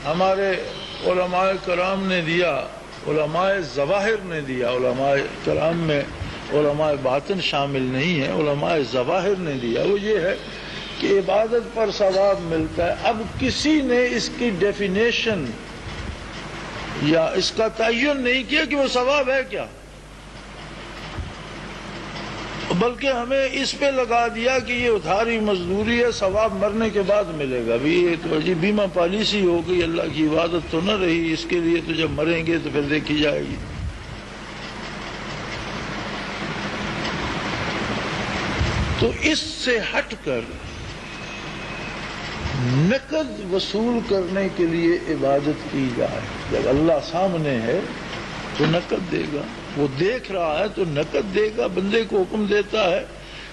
ہمارے علماء کرام نے دیا، علماء ظواہر نے دیا، علماء کرام میں علماء باطن شامل نہیں ہیں، علماء ظواہر نے دیا، وہ یہ ہے کہ عبادت پر ثواب ملتا ہے۔ اب کسی نے اس کی ڈیفینیشن یا اس کا تعین نہیں کیا کہ وہ ثواب ہے کیا، بلکہ ہمیں اس پہ لگا دیا کہ یہ ادھاری مزدوری ہے، ثواب مرنے کے بعد ملے گا۔ بھی یہ تو عجیب بیمہ پالیسی ہو گئی، اللہ کی عبادت تو نہ رہی، اس کے لیے تو جب مریں گے تو پھر دیکھی جائے گی۔ تو اس سے ہٹ کر نقد وصول کرنے کے لیے عبادت کی جائے۔ جب اللہ سامنے ہے تو نقد دے گا، وہ دیکھ رہا ہے تو نقد دے گا۔ بندے کو حکم دیتا ہے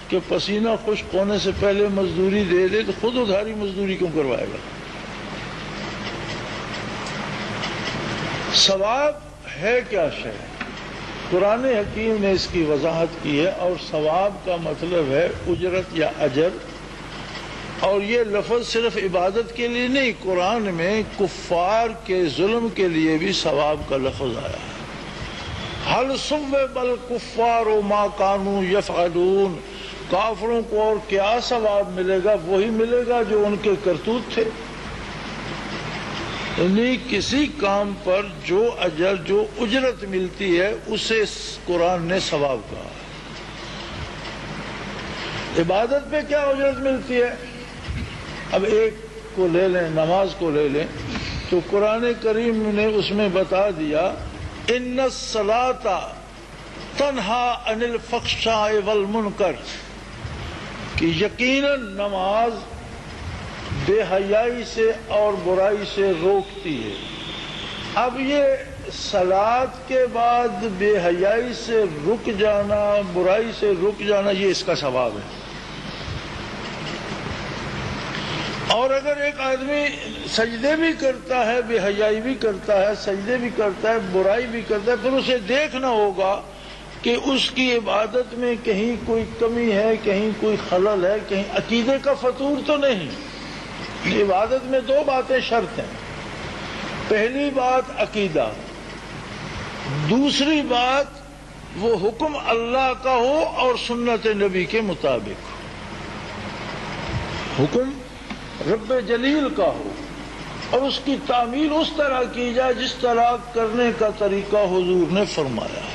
کہ پسینہ خشک ہونے سے پہلے مزدوری دے دے، تو خود ادھاری مزدوری کیوں کروائے گا؟ ثواب ہے کیا شے؟ قرآن حکیم نے اس کی وضاحت کی ہے، اور ثواب کا مطلب ہے اجرت یا اجر۔ اور یہ لفظ صرف عبادت کے لیے نہیں، قرآن میں کفار کے ظلم کے لیے بھی ثواب کا لفظ آیا ہے۔ حل ثوب الکفار ما کانوا یفعلون، کافروں کو اور کیا ثواب ملے گا؟ وہی ملے گا جو ان کے کرتوت تھے، یعنی کسی کام پر جو اجر جو اجرت ملتی ہے اسے قرآن نے ثواب کہا۔ عبادت پہ کیا اجرت ملتی ہے؟ اب ایک کو لے لیں، نماز کو لے لیں، تو قرآن کریم نے اس میں بتا دیا ان الصلاۃ تنہا عن الفحشاء والمنکر، کہ یقیناً نماز بے حیائی سے اور برائی سے روکتی ہے۔ اب یہ صلاۃ کے بعد بے حیائی سے رک جانا، برائی سے رک جانا، یہ اس کا ثواب ہے۔ اور اگر ایک آدمی سجدے بھی کرتا ہے، بے حیائی بھی کرتا ہے، سجدے بھی کرتا ہے، برائی بھی کرتا ہے، پھر اسے دیکھنا ہوگا کہ اس کی عبادت میں کہیں کوئی کمی ہے، کہیں کوئی خلل ہے، کہیں عقیدے کا فطور تو نہیں۔ عبادت میں دو باتیں شرط ہیں، پہلی بات عقیدہ، دوسری بات وہ حکم اللہ کا ہو اور سنت نبی کے مطابق ہو، حکم رب جلیل کا ہو، اور اس کی تعمیل اس طرح کی جائے جس طرح کرنے کا طریقہ حضور نے فرمایا ہے۔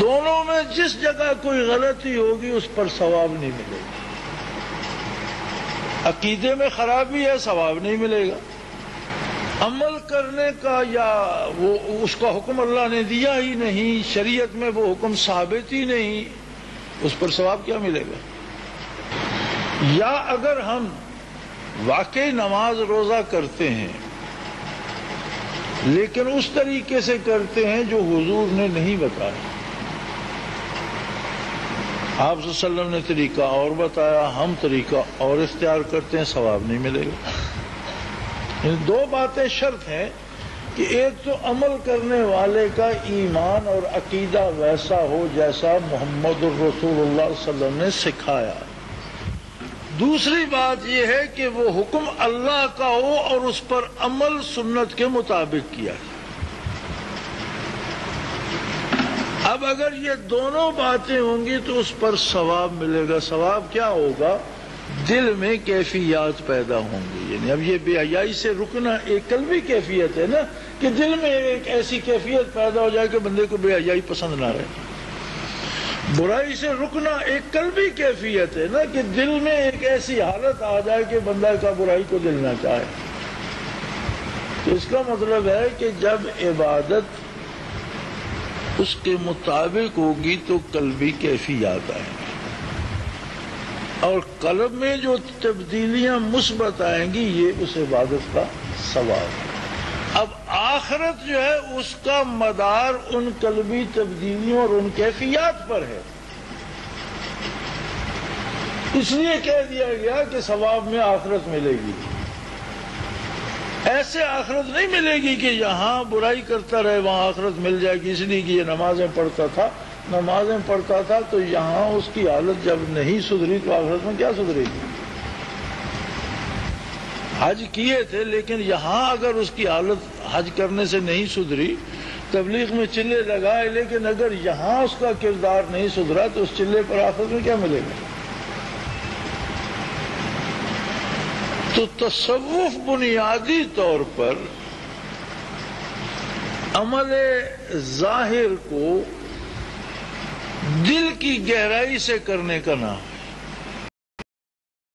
دونوں میں جس جگہ کوئی غلطی ہوگی اس پر ثواب نہیں ملے گا۔ عقیدے میں خرابی ہے، ثواب نہیں ملے گا۔ عمل کرنے کا یا وہ اس کا حکم اللہ نے دیا ہی نہیں، شریعت میں وہ حکم ثابت ہی نہیں، اس پر ثواب کیا ملے گا؟ یا اگر ہم واقعی نماز روزہ کرتے ہیں لیکن اس طریقے سے کرتے ہیں جو حضور نے نہیں بتایا، آپ صلی اللہ علیہ وسلم نے طریقہ اور بتایا، ہم طریقہ اور اختیار کرتے ہیں، ثواب نہیں ملے گا۔ ان دو باتیں شرط ہیں کہ ایک تو عمل کرنے والے کا ایمان اور عقیدہ ویسا ہو جیسا محمد الرسول اللہ صلی اللہ علیہ وسلم نے سکھایا، دوسری بات یہ ہے کہ وہ حکم اللہ کا ہو اور اس پر عمل سنت کے مطابق کیا جائے۔ اب اگر یہ دونوں باتیں ہوں گی تو اس پر ثواب ملے گا۔ ثواب کیا ہوگا؟ دل میں کیفیات پیدا ہوں گی، یعنی اب یہ بے حیائی سے رکنا ایک قلبی کیفیت ہے نا، کہ دل میں ایک ایسی کیفیت پیدا ہو جائے کہ بندے کو بے حیائی پسند نہ رہے۔ برائی سے رکنا ایک قلبی کیفیت ہے نا، کہ دل میں ایک ایسی حالت آ جائے کہ بندہ کا برائی کو دل نہ چاہے۔ تو اس کا مطلب ہے کہ جب عبادت اس کے مطابق ہوگی تو قلبی کیفیات آئیں گی، اور قلب میں جو تبدیلیاں مثبت آئیں گی یہ اس عبادت کا ثواب ہے۔ اب آخرت جو ہے اس کا مدار ان قلبی تبدیلیوں اور ان کیفیات پر ہے، اس لیے کہہ دیا گیا کہ ثواب میں آخرت ملے گی۔ ایسے آخرت نہیں ملے گی کہ یہاں برائی کرتا رہے وہاں آخرت مل جائے گی، اس لیے کہ یہ نمازیں پڑھتا تھا تو یہاں اس کی حالت جب نہیں سدھری تو آخرت میں کیا سدھرے گی؟ حج کیے تھے لیکن یہاں اگر اس کی حالت حج کرنے سے نہیں سدھری، تبلیغ میں چلے لگائے لیکن اگر یہاں اس کا کردار نہیں سدھرا تو اس چلے پر آخرت میں کیا ملے گا؟ تو تصوف بنیادی طور پر عمل ظاہر کو دل کی گہرائی سے کرنے کا نام ہے۔